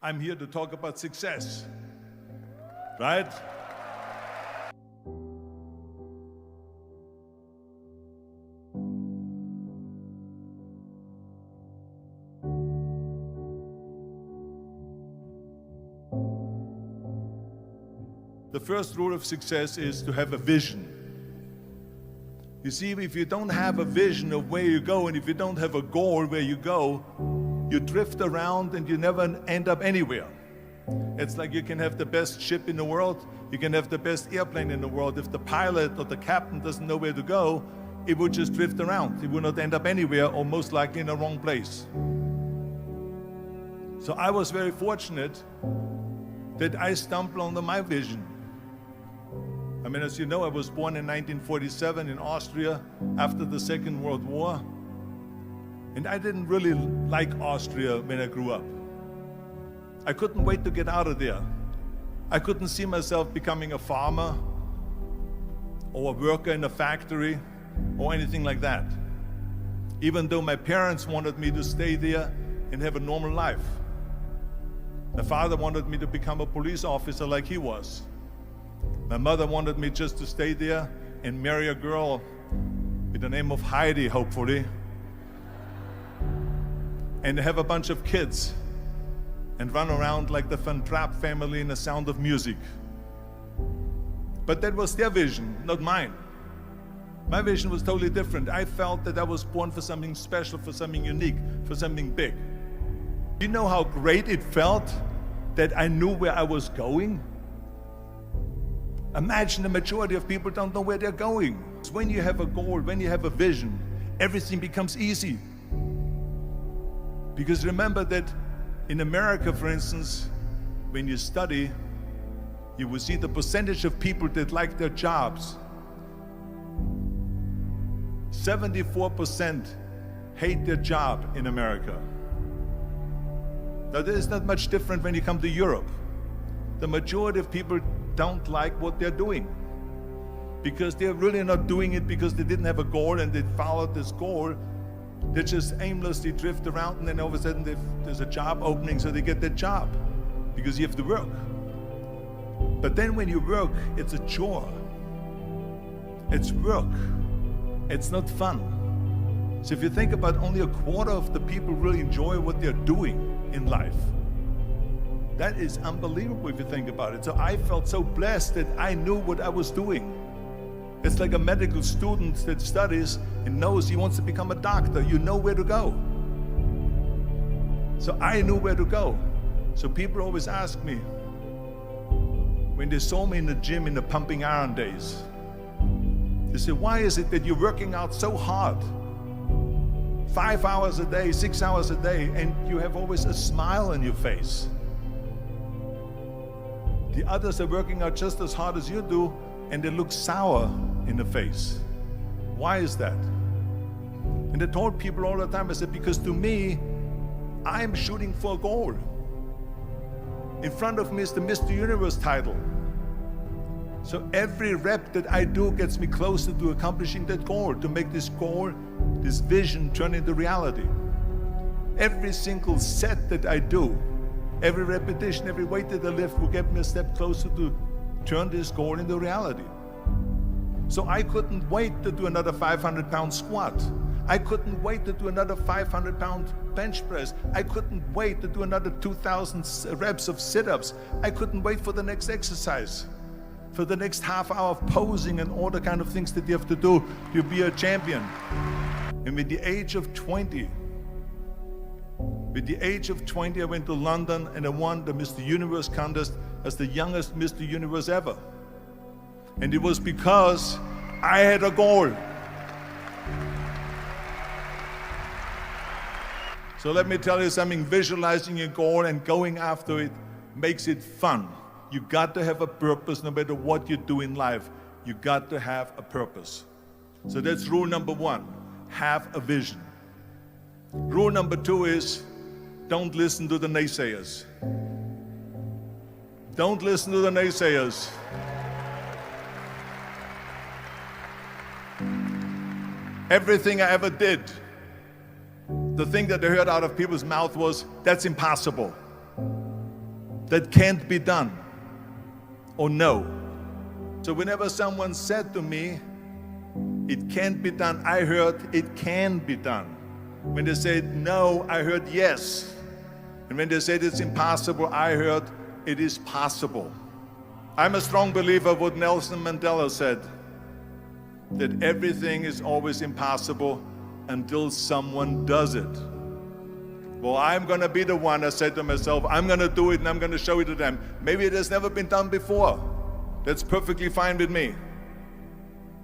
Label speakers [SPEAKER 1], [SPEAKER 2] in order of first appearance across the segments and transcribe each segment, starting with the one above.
[SPEAKER 1] I'm here to talk about success, right? The first rule of success is to have a vision. You see, if you don't have a vision of where you go, and if you don't have a goal where you go, you drift around and you never end up anywhere. It's like you can have the best ship in the world, you can have the best airplane in the world. If the pilot or the captain doesn't know where to go, it would just drift around. It would not end up anywhere, or most likely in the wrong place. So I was very fortunate that I stumbled onto my vision. I mean, as you know, I was born in 1947 in Austria after the Second World War. And I didn't really like Austria when I grew up. I couldn't wait to get out of there. I couldn't see myself becoming a farmer or a worker in a factory or anything like that. Even though my parents wanted me to stay there and have a normal life. My father wanted me to become a police officer like he was. My mother wanted me just to stay there and marry a girl with the name of Heidi, hopefully, and have a bunch of kids and run around like the Van Trapp family in The Sound of Music. But that was their vision, not mine. My vision was totally different. I felt that I was born for something special, for something unique, for something big. You know how great it felt that I knew where I was going? Imagine the majority of people don't know where they're going. When you have a goal, when you have a vision, everything becomes easy. Because remember that in America, for instance, when you study, you will see the percentage of people that like their jobs. 74% hate their job in America. Now, there is not much different when you come to Europe. The majority of people don't like what they're doing because they're really not doing it because they didn't have a goal and they followed this goal. They just aimlessly drift around, and then all of a sudden there's a job opening, so they get that job because you have to work. But then when you work, it's a chore. It's work. It's not fun. So if you think about, only a quarter of the people really enjoy what they're doing in life. That is unbelievable if you think about it. So I felt so blessed that I knew what I was doing. It's like a medical student that studies and knows he wants to become a doctor. You know where to go. So I knew where to go. So people always ask me, when they saw me in the gym in the pumping iron days, they say, why is it that you're working out so hard? 5 hours a day, 6 hours a day, and you have always a smile on your face. The others are working out just as hard as you do, and they look sour in the face. Why is that? And I told people all the time, I said, because to me, I'm shooting for a goal. In front of me is the Mr. Universe title. So every rep that I do gets me closer to accomplishing that goal, to make this goal, this vision turn into reality. Every single set that I do, every repetition, every weight that I lift will get me a step closer to turn this goal into reality. So I couldn't wait to do another 500-pound squat. I couldn't wait to do another 500-pound bench press. I couldn't wait to do another 2,000 reps of sit-ups. I couldn't wait for the next exercise, for the next half hour of posing and all the kind of things that you have to do to be a champion. And with the age of 20, I went to London and I won the Mr. Universe contest as the youngest Mr. Universe ever. And it was because I had a goal. So let me tell you something, visualizing a goal and going after it makes it fun. You got to have a purpose no matter what you do in life. You got to have a purpose. So that's rule number one, have a vision. Rule number two is, don't listen to the naysayers. Don't listen to the naysayers. Everything I ever did, the thing that I heard out of people's mouth was, that's impossible. that can't be done or no. So whenever someone said to me, it can't be done, I heard it can be done. When they said no, I heard yes. And when they said it's impossible, I heard it is possible. I'm a strong believer of what Nelson Mandela said, that everything is always impossible until someone does it. Well, I'm going to be the one, I said to myself, I'm going to do it and I'm going to show it to them. Maybe it has never been done before. That's perfectly fine with me.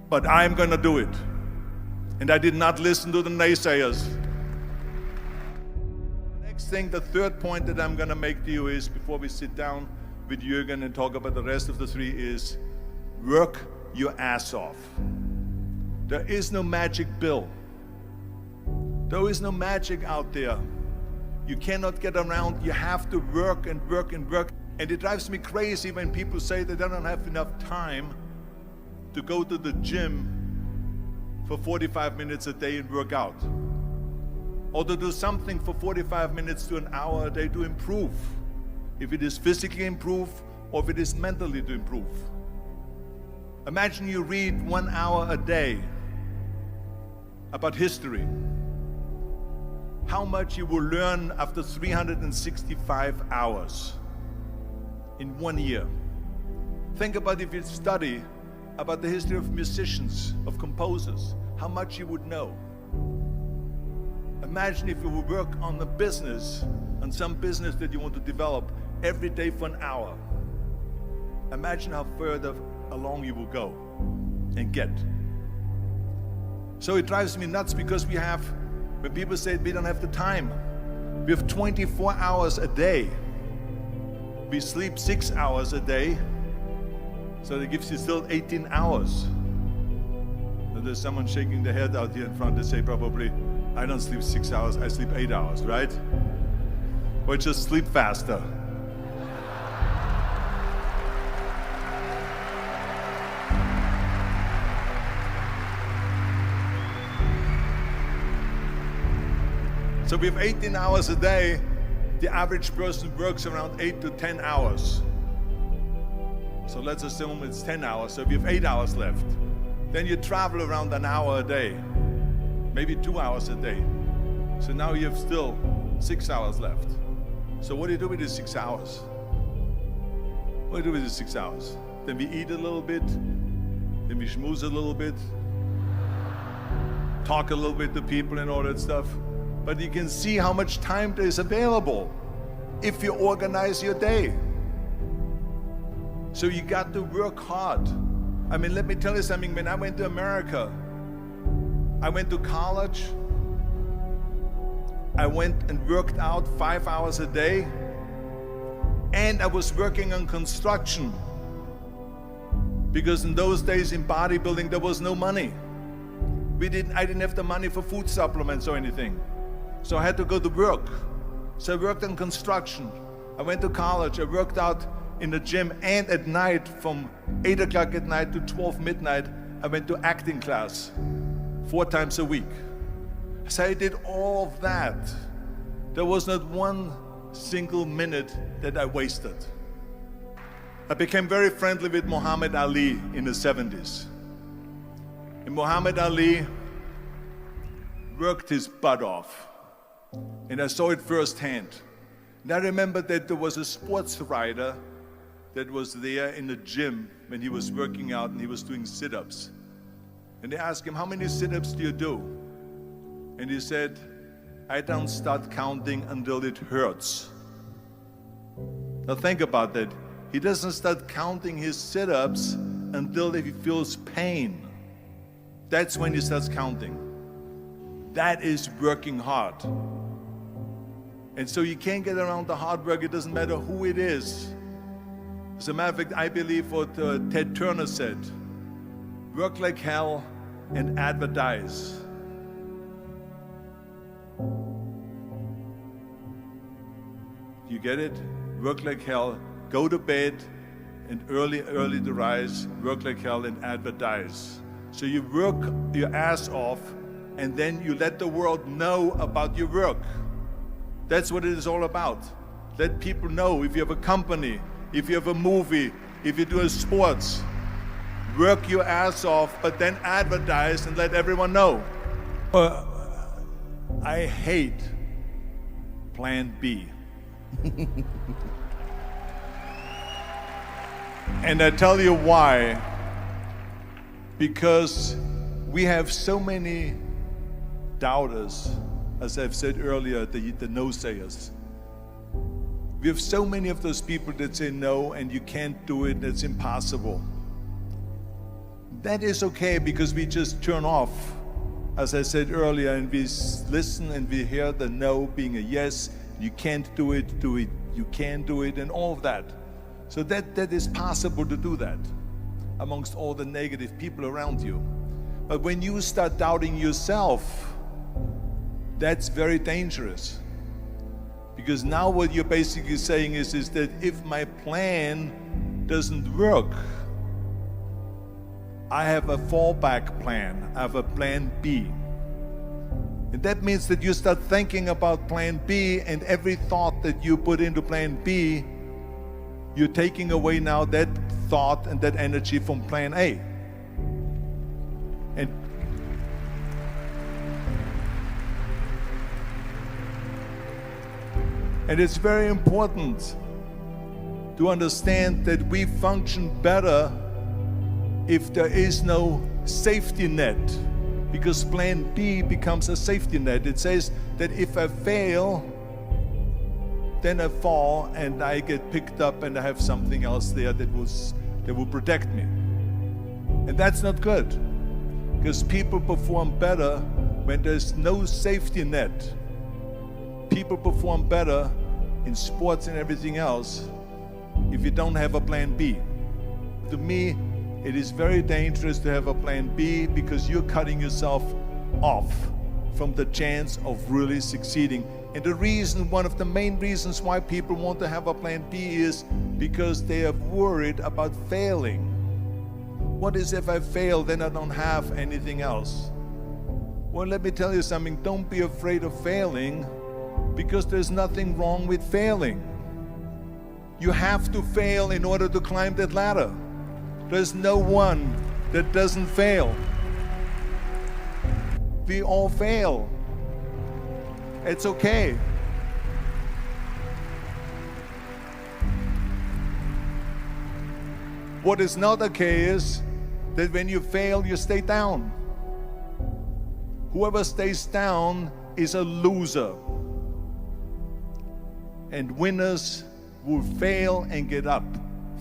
[SPEAKER 1] But I'm going to do it. And I did not listen to the naysayers. The next thing, the third point that I'm going to make to you is, before we sit down with Jürgen and talk about the rest of the three, is work your ass off. There is no magic pill. There is no magic out there. You cannot get around. You have to work and work and work. And it drives me crazy when people say that they don't have enough time to go to the gym for 45 minutes a day and work out, or to do something for 45 minutes to an hour a day to improve, if it is physically improve or if it is mentally to improve. Imagine you read 1 hour a day about history. How much you will learn after 365 hours in 1 year. Think about if you study about the history of musicians, of composers, how much you would know. Imagine if you would work on a business, on some business that you want to develop every day for an hour. Imagine how further along you will go and get. So it drives me nuts because when people say we don't have the time, we have 24 hours a day. We sleep 6 hours a day, so that gives you still 18 hours. And there's someone shaking their head out here in front. They say probably, I don't sleep 6 hours, I sleep 8 hours, right? Or just sleep faster. So we have 18 hours a day. The average person works around 8 to 10 hours. So let's assume it's 10 hours, so if you have 8 hours left, then you travel around an hour a day, maybe 2 hours a day. So now you have still 6 hours left. So what do you do with these 6 hours? What do you do with these 6 hours? Then we eat a little bit, then we schmooze a little bit, talk a little bit to people and all that stuff. But you can see how much time there is available if you organize your day. So you got to work hard. I mean, let me tell you something. When I went to America, I went to college. I went and worked out 5 hours a day. And I was working on construction. Because in those days in bodybuilding, there was no money. I didn't have the money for food supplements or anything. So I had to go to work. So I worked on construction. I went to college. I worked out in the gym, and at night from 8 o'clock at night to 12 midnight, I went to acting class 4 times a week. So I did all of that. There was not one single minute that I wasted. I became very friendly with Muhammad Ali in the 70s. And Muhammad Ali worked his butt off. And I saw it firsthand. And I remember that there was a sports writer that was there in the gym when he was working out and he was doing sit-ups. And they asked him, how many sit-ups do you do? And he said, I don't start counting until it hurts. Now think about that. He doesn't start counting his sit-ups until he feels pain. That's when he starts counting. That is working hard. And so you can't get around the hard work. It doesn't matter who it is. As a matter of fact, I believe what Ted Turner said, work like hell and advertise. You get it? Work like hell, go to bed, and early to rise, work like hell and advertise. So you work your ass off, and then you let the world know about your work. That's what it is all about. Let people know. If you have a company, if you have a movie, if you do a sports, work your ass off, but then advertise and let everyone know. I hate plan B. And I tell you why. Because we have so many doubters, as I've said earlier, the no-sayers. We have so many of those people that say no, and you can't do it, and it's impossible. That is okay, because we just turn off, as I said earlier, and we listen and we hear the no being a yes. You can't do it, you can do it, and all of that. So that is possible to do that amongst all the negative people around you. But when you start doubting yourself, that's very dangerous. Because now what you're basically saying is that if my plan doesn't work, I have a fallback plan, I have a plan B. And that means that you start thinking about plan B, and every thought that you put into plan B, you're taking away now that thought and that energy from plan A. And it's very important to understand that we function better if there is no safety net, because plan B becomes a safety net. It says that if I fail, then I fall and I get picked up and I have something else there that will protect me. And that's not good, because people perform better when there's no safety net. People perform better in sports and everything else if you don't have a plan B. To me, it is very dangerous to have a plan B, because you're cutting yourself off from the chance of really succeeding. And the reason, one of the main reasons why people want to have a plan B is because they are worried about failing. What is if I fail, then I don't have anything else? Well, let me tell you something. Don't be afraid of failing, because there's nothing wrong with failing. You have to fail in order to climb that ladder. There's no one that doesn't fail. We all fail. It's okay. What is not okay is that when you fail, you stay down. Whoever stays down is a loser. And winners will fail and get up,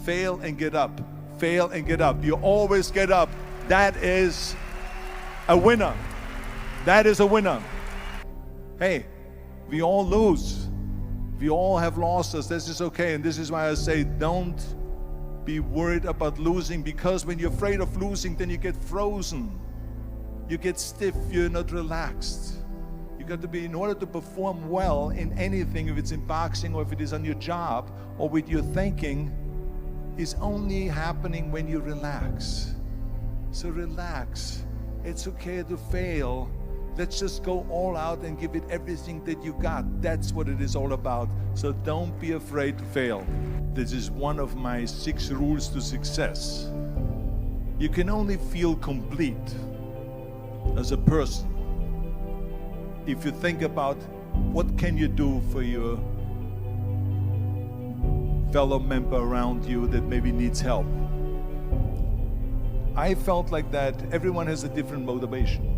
[SPEAKER 1] fail and get up, fail and get up. You always get up. That is a winner. That is a winner. Hey, we all lose. We all have losses. This is okay. And this is why I say don't be worried about losing, because when you're afraid of losing, then you get frozen. You get stiff. You're not relaxed. You got to be, in order to perform well in anything, if it's in boxing or if it is on your job or with your thinking, is only happening when you relax. So relax. It's okay to fail. Let's just go all out and give it everything that you got. That's what it is all about. So don't be afraid to fail. This is one of my 6 rules to success. You can only feel complete as a person if you think about what can you do for your fellow member around you that maybe needs help. I felt like that. Everyone has a different motivation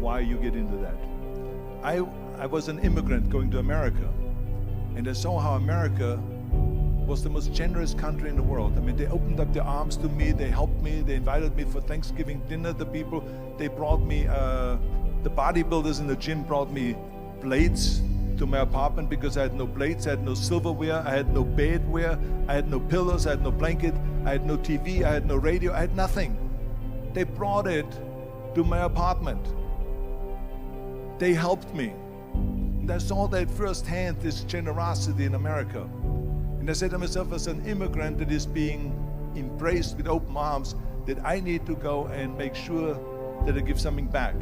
[SPEAKER 1] why you get into that. I was an immigrant going to America, and I saw how America was the most generous country in the world. I mean, they opened up their arms to me, they helped me, they invited me for Thanksgiving dinner. The people, they brought me, the bodybuilders in the gym brought me plates to my apartment because I had no plates, I had no silverware, I had no bedware, I had no pillows, I had no blanket, I had no TV, I had no radio, I had nothing. They brought it to my apartment. They helped me. And I saw that firsthand, this generosity in America. And I said to myself, as an immigrant that is being embraced with open arms, that I need to go and make sure that I give something back.